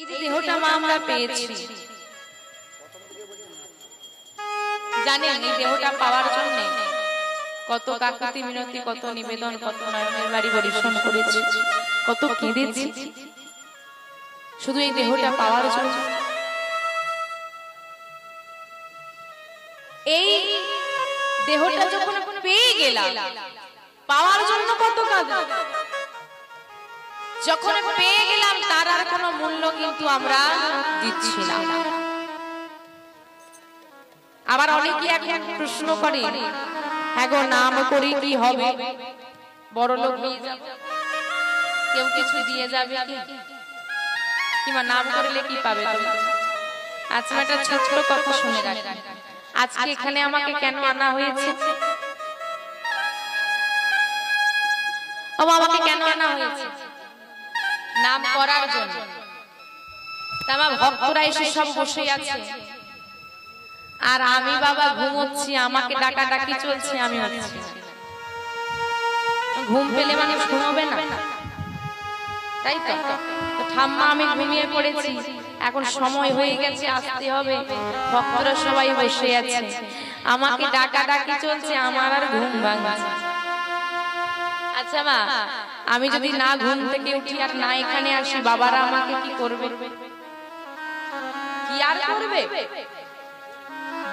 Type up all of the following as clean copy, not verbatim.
যে দেহটা মা আমরা পেয়েছি, জানেন এই দেহটা পাওয়ার জন্য কত কাকুতি মিনতি, কত নিবেদন, কত নয়নের বাড়ি পরিশ্রম করেছি, কত কেঁদেছি শুধু এই দেহটা পাওয়ার জন্য। এই দেহটা যখন পেয়ে গেলাম, পাওয়ার জন্য কত কাজ, যখন পেয়ে গেলাম তার আর কোনো মূল্য কিন্তু আমরা দিচ্ছি না। আবার অনেকে এখন প্রশ্ন করে, এগো নাম করি কি হবে, বড় লোক হয়ে যাবে, কেউ কিছু দিয়ে যাবে কিংবা নাম করলে কি পাবে তুমি? আজকে একটা ছোট্ট কথা শুনে রাখি, আজকে এখানে আমাকে কেন আনা হয়েছে, আমাকে কেন আনা হয়েছে? নাম করার জন্য। আমার ভক্তরা এসে সব বসে আছে, আর আমি বাবা ঘুমোচ্ছি, আমাকে ডাকাডাকি চলছে, আমি হচ্ছি ঘুম পেলে মানুষ ঘুমোবে না, তাই তো? ঠাম্মা আমি ঘুমিয়ে পড়েছি, এখন সময় হয়ে গেছে, আসতে হবে, ভক্তরা সবাই বসে আছে, আমাকে ডাকাডাকি চলছে, আমার আর ঘুম ভাঙছে। আচ্ছা মা, আমি যদি না ঘুম থেকে উঠি আর না এখানে আসি, বাবারা আমাকে কি করবে? কি আর করবে?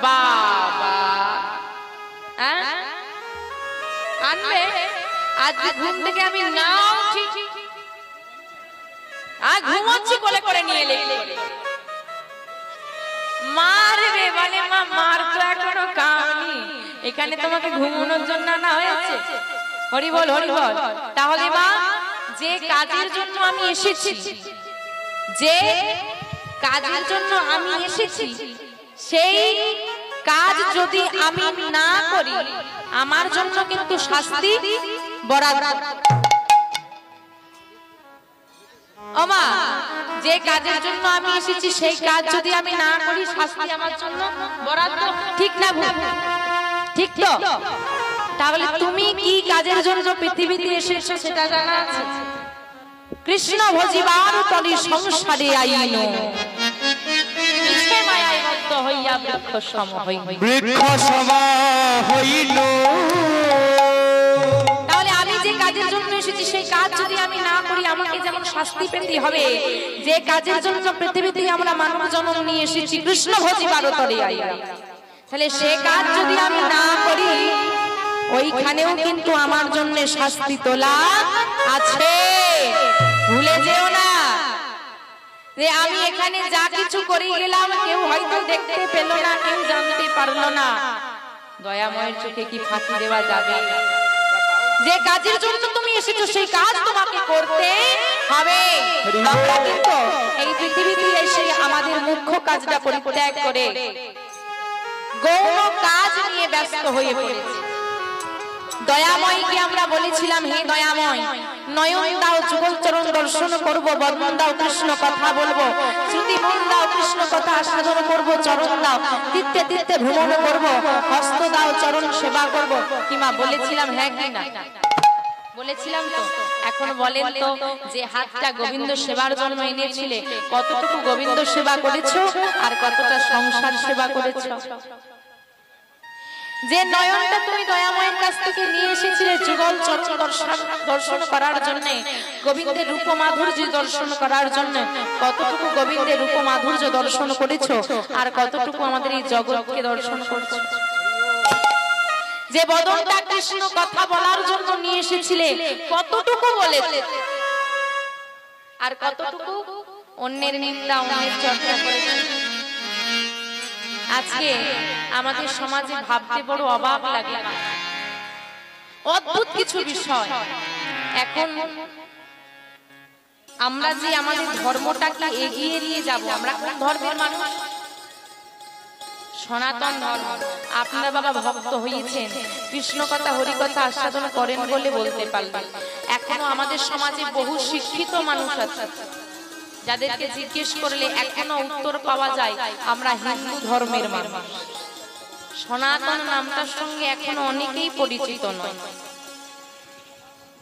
বাবা আনবে, আজ ঘুম থেকে আমি না উঠি, আর ঘুমাচ্ছি বলে করে নিয়ে এলে মারবে, বলে মা মার তো এখনো কামনি, এখানে তোমাকে ঘুমানোর জন্য আনা হয়েছে। হরি বল, হরি বল। তাহলে মা, যে কাজের জন্য আমি এসেছি, যে কাজের জন্য আমি এসেছি, সেই কাজ যদি আমি না করি, আমার জন্য কিন্তু শাস্তি বরাদ্দ। ও মা, যে কাজের জন্য আমি এসেছি সেই কাজ যদি আমি না করি, শাস্তি আমার জন্য বরাদ্দ, ঠিক না ভুল? ঠিক তো? তাহলে তুমি কি কাজের জন্য পৃথিবীতে এসেছো সেটা জানা আছে? কৃষ্ণ ভজিবার তরি সংসারে আইন, মিছে মায়ায় বদ্ধ হইয়া বৃক্ষ সম হইল। তাহলে আমি যে কাজের জন্য এসেছি সেই কাজ যদি আমি না করি, আমাকে যেমন শাস্তি পেতে হবে, যে কাজের জন্য পৃথিবীতে আমরা মানব জন্ম নিয়ে এসেছি, কৃষ্ণ ভজিবার তরি আইন, তাহলে সে কাজ যদি আমি না করি, ওইখানেও কিন্তু আমার জন্য শাস্তি তোলা আছে, ভুলে যেও না। যে আমি এখানে যা কিছু করে গেলাম, কেউ হয়তো দেখতে পেল না, কেউ জানতে পারলো না, দয়াময়ের চোখে কি ফাঁকি দেওয়া যাবে? যে কাজের জন্য তুমি এসেছো সেই কাজ তোমাকে করতে হবে। আমরা কিন্তু এই পৃথিবীতে এসে আমাদের মুখ্য কাজটা পরিত্যাগ করে গৌণ কাজ নিয়ে ব্যস্ত হয়ে পড়েছি। দয়াময়কে আমরা বলেছিলাম, হে দয়াময়, নয়ন দাও, যুগল চরণ দর্শন করব, বদন দাও, কৃষ্ণ কথা বলবো, শ্রুতি মন দাও, কৃষ্ণ কথা সাধন করব, চরণ দাও, তীর্থে তীর্থে ভ্রমণ করব, হস্ত দাও, চরণ সেবা করব। কি মা বলেছিলাম? হ্যাঁ কি না বলেছিলাম তো? এখন বলেন তো, যে হাতটা গোবিন্দ সেবার জন্য এনেছিলে, কতটুকু গোবিন্দ সেবা করেছো আর কতটা সংসার সেবা করেছো? যে নয়নটা তুমি দয়াময়ের কাছ থেকে নিয়ে এসেছিলে যুগল চরণ দর্শন করার জন্য, গোবিন্দের রূপ মাধুর্য দর্শন করার জন্য, কতটুকু গোবিন্দের রূপ মাধুর্য দর্শন করেছো আর কতটুকু আমাদের এই জগৎকে দর্শন করছো? যে বদনটা কৃষ্ণ কথা বলার জন্য নিয়ে এসেছিলে, কতটুকু বলেছে আর কতটুকু অন্যের নিন্দা, অন্যের চর্চা করেছে? আজকে আমাদের সমাজে ভাবতে বড় অবাক লাগে, অদ্ভুত কিছু বিষয়। এখন আমরা যে আমাদের ধর্মটাকে এগিয়ে নিয়ে যাব, আমরা কোন ধর্মের মানুষ? সনাতন ধর্ম। আপনারা বাবা ভক্ত হয়েছেন, কৃষ্ণ কথা হরি কথা আস্বাদন করেন বলে বলতে পারবেন। এখনো আমাদের সমাজে বহু শিক্ষিত মানুষ আছে, যাদেরকে জিজ্ঞেস করলে এখনো উত্তর পাওয়া যায় আমরা হিন্দু ধর্মের মানুষ। সনাতন নামটার সঙ্গে এখনো অনেকেই পরিচিত নয়।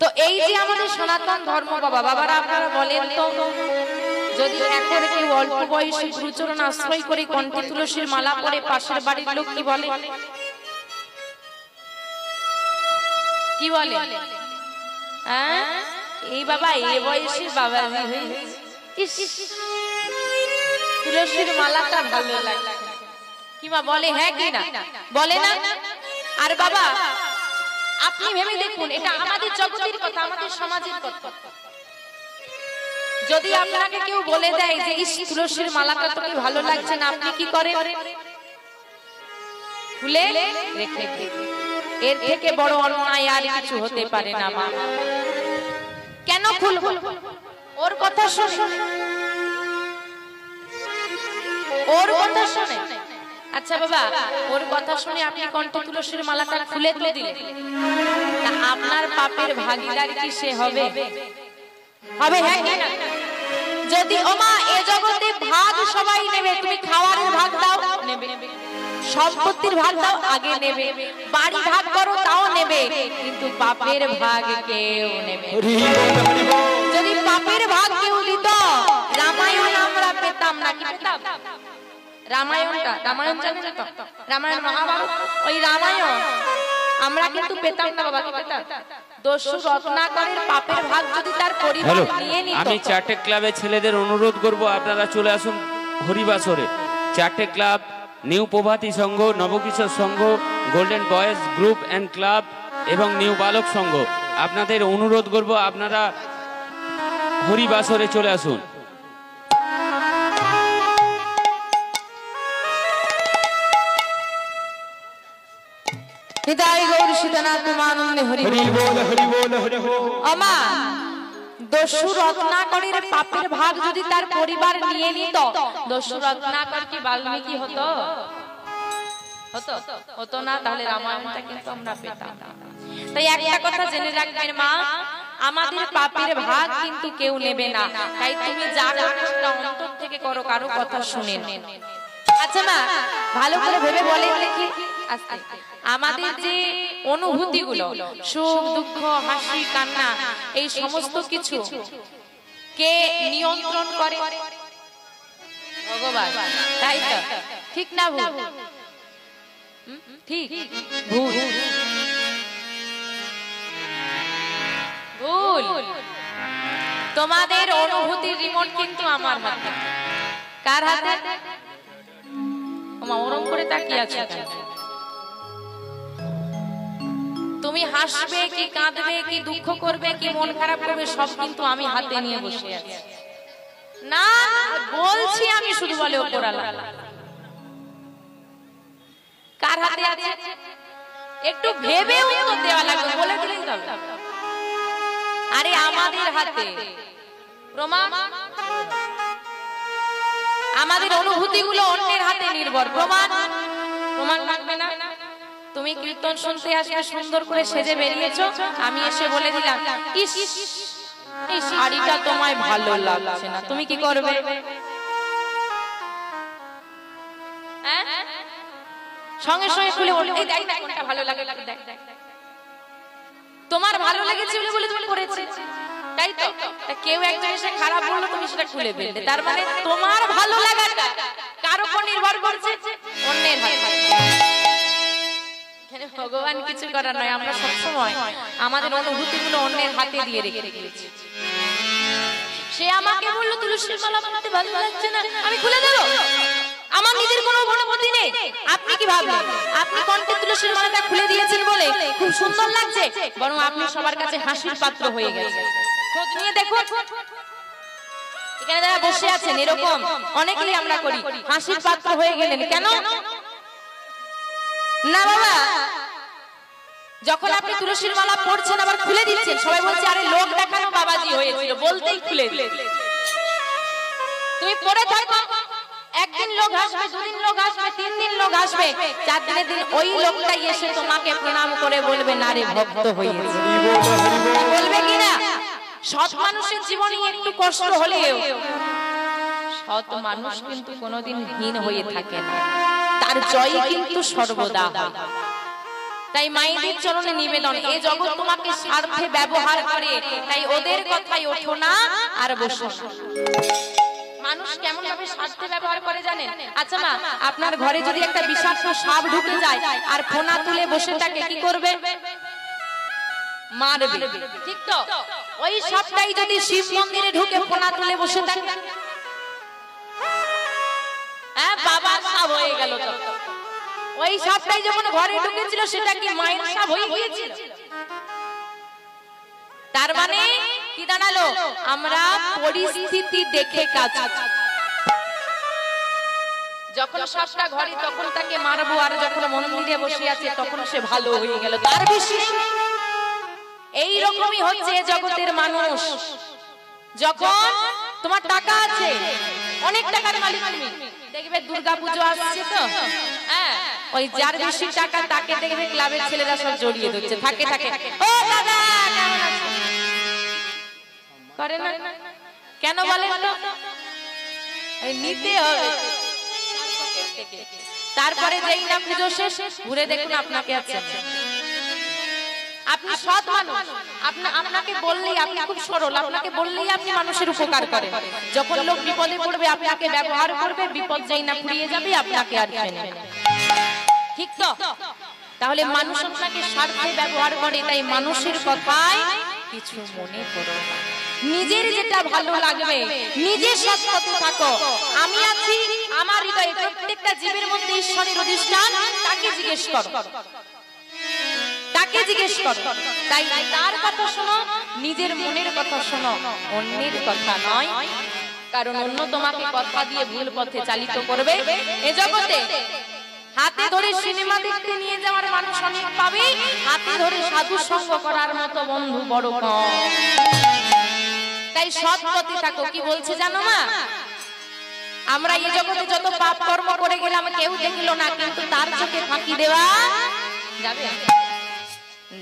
তো এই যে আমাদের সনাতন ধর্ম, বাবারা আপনারা বলেন তো, যদি এখন কেউ অল্প বয়সে গুরুচরণ আশ্রয় করে কণ্ঠে তুলসীর মালা পরে পাশের বাড়ির লোক কি বলে? কি বলে? হ্যাঁ, এই বাবা এই বয়সে বাবাজি হয়েছে, তুলসীর মালাটা ভালো লাগে কিবা বলে? হ্যাঁ কি না বলে না? আর বাবা আপনি ভেবে দেখুন, এটা আমাদের জগতের কথা, আমাদের সমাজের কথা। যদি আপনাকে কেউ বলে দেয় যে এই তুলসীর মালাটা তোকে ভালো লাগছে না, আপনি কি করেন? খুলে রেখে দিন। এর থেকে বড় অন্যায় আর কিছু হতে পারে না মা। কেন খুলবো? ওর কথা শুনে, ওর কথা শুনে। আচ্ছা বাবা, ওর কথা শুনে আপনি কণ্ঠে তুলসীর মালাটা খুলে তুলে দিলেন, তা আপনার পাপের ভাগীদার কি সে হবে? হবে? হ্যাঁ কি না? যদি ওমা এ জগতে ভাগ সবাই নেবে, তুমি খাওয়ারের ভাগ দাও নেবে, সম্পত্তির ভাগ দাও আগে নেবে, বাড়ি ভাগ করো তাও নেবে, কিন্তু পাপের ভাগ কেউ নেবে। যদি পাপের ভাগ কেউ দিত, রামায়ণ আমরা পেতাম না। কি পেতাম? রামায়ণটা, রামায়ণ জানেন তো? রামায়ণ মহাভারত, ওই রামায়ণ আমরা কিন্তু পেতাম না বাবা। কি পেতাম? দস্যু রত্নাকরের পাপের ভাগ যদি তার পরিবার নিয়ে নিত। আমি চারটে ক্লাবের ছেলেদের অনুরোধ করব, আপনারা চলে আসুন হরিবাসরে। চারটে club, new Prabhati Sangha, Nabakishore Sangha, golden boys group and club এবং নিউ বালক সংঘ, আপনাদের অনুরোধ করব আপনারা হরিবাসরে চলে আসুন। হৃদয় গৌর সীতানাথ প্রেমানন্দে হরি বল, হরি বল, হরি বল। আমা দস্যু রত্নাকরের পাপের ভাগ যদি তার পরিবার নিয়ে নিত, দস্যু রত্নাকর কি বাল্মীকি হতো? হতো? হতো না। তাহলে রামায়ণটা কিন্তু আমরা পেতাম না। তাই একটা কথা জেনে রাখবেন মা, আমাদের পাপের ভাগ কিন্তু কেউ নেবে না। তাই তুমি যা করো সেটা অন্তর থেকে করো, কারো কথা শুনে না। আচ্ছা মা, ভালো করে ভেবে বলেন দেখি, আস্তে, আমাদের যে অনুভূতি গুলো, সুখ দুঃখ হাসি কান্না, এই সমস্ত কিছু কে নিয়ন্ত্রণ করে? ভগবান। তাই তো? ঠিক না ভুল? ঠিক ভুল? ভুল। তোমাদের অনুভূতির রিমোট কিন্তু আমার হাতে। কার হাতে? ওরম করে তাকিয়ে আছে। তুমি হাসবে কি কাঁদবে কি দুঃখ করবে কি মন খারাপ করবে, সব কিন্তু আমি হাতে নিয়ে বসে আছি। না বলছি আমি, শুধু বলে ওপরালা। কার হাতে আছে? একটু ভেবে উত্তর দেওয়া লাগবে, বলে দিলেই হবে। আরে আমাদের হাতে। প্রমাণ? আমাদের অনুভূতি গুলো অন্যের হাতে নির্ভর। প্রমাণ? প্রমাণ লাগবে না? তুমি কীর্তন শুনতে আসবে, সুন্দর করে সেজে বেরিয়েছো, আমি এসে বলে দিলাম ইস এই শাড়িটা তোমায় ভালো লাগছে না, তুমি কি করবে? সঙ্গে সঙ্গে খুলে বলবে এই দেখ না কোনটা ভালো লাগে, দেখ দেখ। তোমার ভালো লেগেছে বলে তুমি পরেছো, তাই তো? কেউ একজন এসে খারাপ বললো, তুমি সেটা খুলে ফেলবে। তার মানে তোমার ভালো লাগাটা কার উপর নির্ভর করছে? অন্যের হাতে। ভগবান কিছু করার নয়, আমরা সবসময় আমাদের অনুভূতি গুলো অন্যের হাতে দিয়ে রেখে দিয়েছি। সে আমাকে বললো তুলসীর মালা বানাতে ভালো লাগছে না, আমি খুলে দেবো? আমার নিজের কোনো অনুভূতি নেই। আপনি কি ভাবলেন আপনি কণ্ঠে তুলসীর মালাটা খুলে দিয়েছেন বলে খুব সুন্দর লাগছে? বরং আপনি সবার কাছে হাসির পাত্র হয়ে গেছেন। খোঁজ নিয়ে দেখুন, এখানে যারা বসে আছেন এরকম অনেকেই আমরা করি, হাসির পাত্র হয়ে গেলেন কেন? না বাবা, যখন আপনি তুলসীর মালা পড়ছেন আবার খুলে দিচ্ছেন, সবাই বলছে আরে লোক দেখানো বাবাজি হয়েছিল, বলতেই খুলে দিলে। তুমি পড়ে থাকো, একদিন লোক আসবে, দুদিন লোক আসবে, 3 দিন লোক আসবে, 4 দিনের দিন ওই লোকটাই এসে তোমাকে প্রণাম করে বলবে না রে ভক্ত হয়েছে। বলবে কি না? সৎ মানুষের জীবনে একটু কষ্ট হলেও সৎ মানুষ কিন্তু কোনোদিন হীন হয়ে থাকে না, তার জয় কিন্তু সর্বদা হয়। তাই মায়েদের চরণে নিবেদন, এই জগৎ তোমাকে স্বার্থে ব্যবহার করে, তাই ওদের কথাই ওঠো না আর বসো। মানুষ কেমন ভাবে স্বার্থে ব্যবহার করে জানেন? আচ্ছা মা, আপনার ঘরে যদি একটা বিষাক্ত সাপ ঢুকে যায় আর ফোনা তুলে বসে থাকে, কি করবে? মারবে, ঠিক তো? ওই সাপটাই যদি শিব মন্দিরে ঢুকে ফোনা তুলে বসে থাকে, হ্যাঁ বাবা সাপ হয়ে গেল। ওই সাপটাই যখন ঘরে ঢুকেছিল সেটা কি মায়ের সাপ হয়ে গিয়েছিল? তার মানে কি দাঁড়ালো? আমরা পরিস্থিতি দেখে কাজ। যখন সাপটা ঘরে তখন তাকে মারবো, আর যখন মন্দিরে বসে আছে তখন সে ভালো হয়ে গেল। তার বেশি এই রকমই হচ্ছে জগতের মানুষ। যখন তোমার টাকা আছে, অনেক টাকার মালিক তুমি, দেখবে দুর্গাপুজো আসছে তো, হ্যাঁ ওই যার বেশি টাকা তাকে দেখবে ক্লাবের ছেলেরা সব জড়িয়ে দিচ্ছে, থাকে ও দাদা কেমন আছেন করে না? কেন বলেন তো? নিতে হবে। তারপরে যেই না পুজো শেষ, ঘুরে দেখুন আপনাকে আছে। আপনি সৎ মানুষ, আপনাকে বললেই আপনি খুব সরল, আপনাকে বললেই আপনি মানুষের উপকার করেন। যখন লোক বিপদে পড়বে আপনাকে ব্যবহার করবে, বিপদ যেই না ফুরিয়ে যাবে আপনাকে আর চেনে না, ঠিক তো? তাহলে মানুষ আপনাকে স্বার্থে ব্যবহার করে, তাই মানুষের কথায় কিছু মনে করো না। নিজের যেটা ভালো লাগবে নিজে সৎ পথে থাকো। আমি আছি, আমার হৃদয়ে প্রত্যেকটা জীবের মধ্যে ঈশ্বরের অধিষ্ঠান, তাকে জিজ্ঞেস করো, তাকে জিজ্ঞেস করো। তাই তার কথা শোনো, নিজের মনের কথা শোনো, অন্যের কথা নয়। কারণ অন্য তোমাকে কথা দিয়ে ভুল পথে চালিত করবে। এ জগতে হাতে ধরে সিনেমা দেখতে নিয়ে যাওয়ার মানুষ অনেক পাবে, হাতে ধরে সাধু সঙ্গ করার মতো বন্ধু বড় কম। তাই সৎ পথে থাকো। কি বলছে জানো মা? আমরা এই জগতে যত পাপ কর্ম করে গেলাম কেউ দেখলো না, কিন্তু তার চোখে ফাঁকি দেওয়া যাবে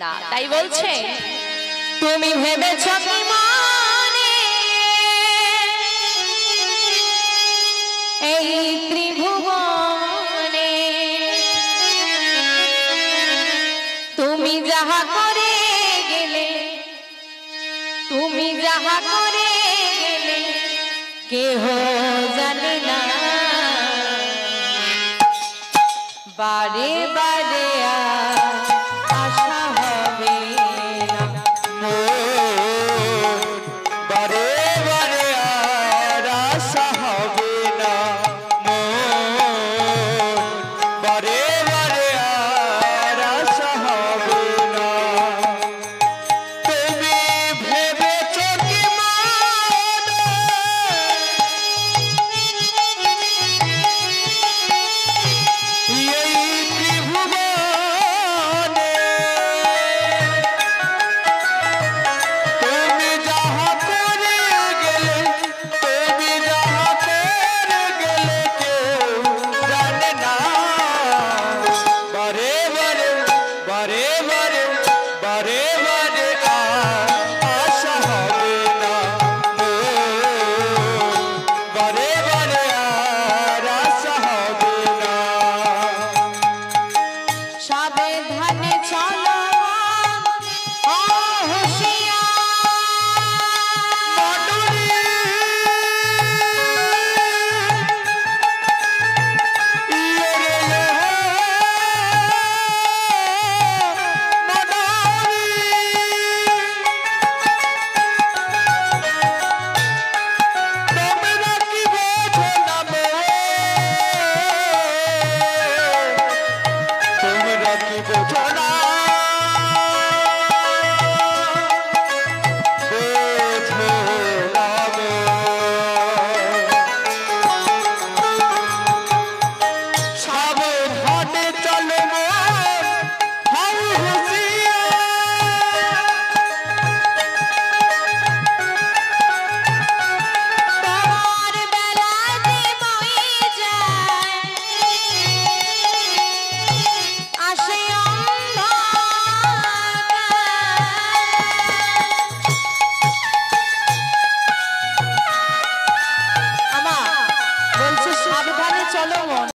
না। তাই বলছে, তুমি ভেবেছ কি মনে এই ত্রিভুবনে তুমি যাহা করে গেলে, তুমি যাহা করে গেলে কেহ জানে না। বারে